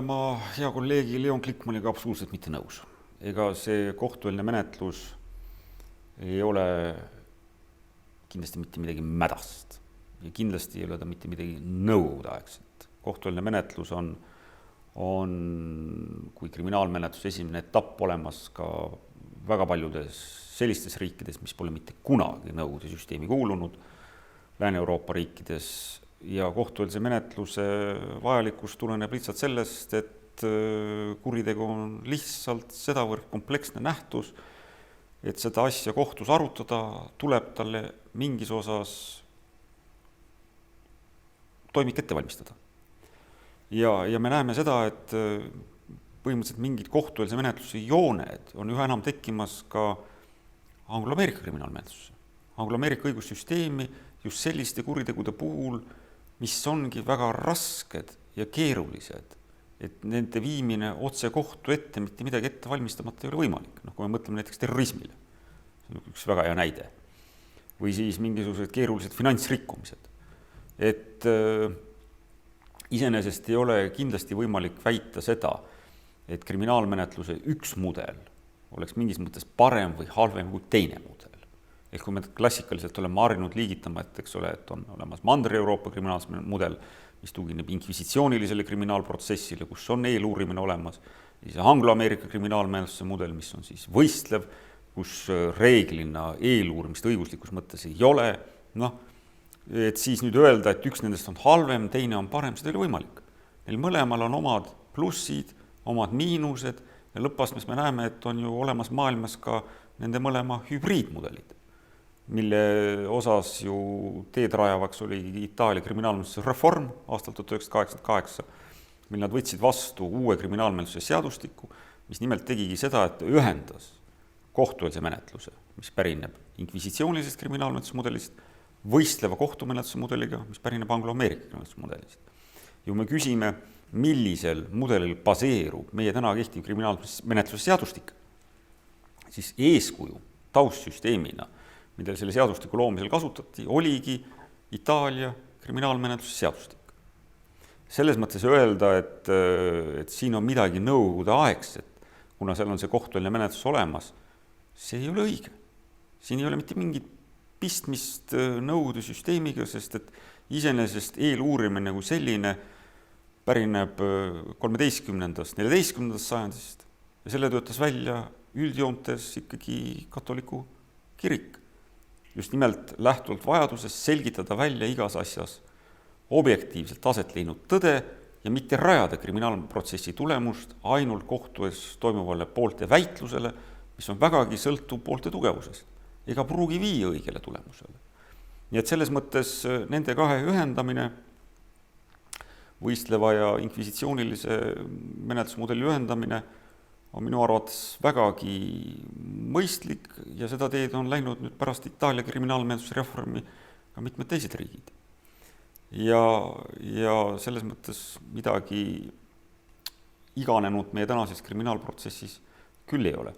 ma hea kolleegi Leon Glikmaniga absoluutselt mitte nõus. Ega see kohtueelne menetlus ei ole kindlasti mitte midagi mädast ja kindlasti ei ole ta mitte midagi nõukogudeaegset. Kohtueelne menetlus on, kui kriminaalmenetlus esimene etapp olemas ka väga paljudes sellistes riikides, mis pole mitte kunagi nõukogude süsteemi kuulunud, Lääne-Euroopa riikides, ja kohtueelse menetluse vajalikkus tuleneb lihtsalt sellest, et kuritegu on lihtsalt sedavõrd kompleksne nähtus, et seda asja kohtus arutada, tuleb talle mingis osas toimik ette valmistada. Ja me näeme seda, et põhimõtteliselt mingid kohtueelse menetluse jooned on üha enam tekkimas ka Anglo-Ameerika kriminaalmenetlusse. Anglo-Ameerika õigussüsteemi just selliste kuritegude puhul, mis ongi väga rasked ja keerulised, et nende viimine otse kohtu ette, mitte midagi ette valmistamata ei ole võimalik. Kui me mõtleme näiteks terrorismile, see on üks väga hea näide, või siis mingisugused keerulised finantsrikkumised. Et iseenesest ei ole kindlasti võimalik väita seda, et kriminaalmenetluse üks mudel oleks mingis mõttes parem või halvem kui teine mudel. Ehk kui me klassikaliselt oleme harjunud liigitama, et on olemas Mandri-Euroopa kriminaalmudel, mis tugineb inkvisitsioonilisele kriminaalprotsessile, kus on eeluurimine olemas, siis Anglo-Ameerika kriminaalmenetluse mudel, mis on siis võistlev, kus reeglina eeluurimist õiguslikus mõttes ei ole, et siis nüüd öelda, et üks nendest on halvem, teine on parem, seda ei ole võimalik. Neil mõlemal on omad plussid, omad miinused ja lõppastmes me näeme, et on ju olemas maailmas ka nende mõlema hübriidmudelid, mille osas ju teed rajavaks oli Itaalia kriminaalmenetluse reform aastal 1988, mil nad võtsid vastu uue kriminaalmenetluse seadustiku, mis nimelt tegigi seda, et ühendas kohtueelse menetluse, mis pärineb inkvisitsioonilisest kriminaalmenetluse mudelist, võistleva kohtumenetluse mudeliga, mis pärineb Anglo-Ameerika kriminaalmenetluse mudelist. Ja me küsime, millisel mudelil baseerub meie täna kehtiv kriminaalmenetluse seadustik, siis eeskuju taustsüsteemina, mida selle seadustiku loomisel kasutati, oligi Itaalia kriminaalmenetluse seadustik. Selles mõttes öelda, et siin on midagi nõukogude aegset, kuna seal on see kohtueelne menetlus olemas, see ei ole õige. Siin ei ole mitte mingit pistmist nõukogude süsteemiga, sest et iseenesest eeluurimine kui selline pärineb 13. 14. sajandist ja selle töötas välja üldjoontes ikkagi katoliku kirik. Just nimelt lähtuvalt vajadusest selgitada välja igas asjas objektiivselt aset leidnud tõde ja mitte rajada kriminaalprotsessi tulemust ainult kohtu ees toimuvale poolte väitlusele, mis on vägagi sõltuv poolte tugevusest, ega pruugi viia õigele tulemusele. Nii et selles mõttes nende kahe ühendamine, võistleva ja inkvisitsioonilise menetlusmudeli ühendamine, on minu arvates vägagi mõistlik ja seda teed on läinud nüüd pärast Itaalia kriminaalmenetluse reformi ka mitmed teised riigid. Ja selles mõttes midagi iganenud meie tänases kriminaalprotsessis küll ei ole.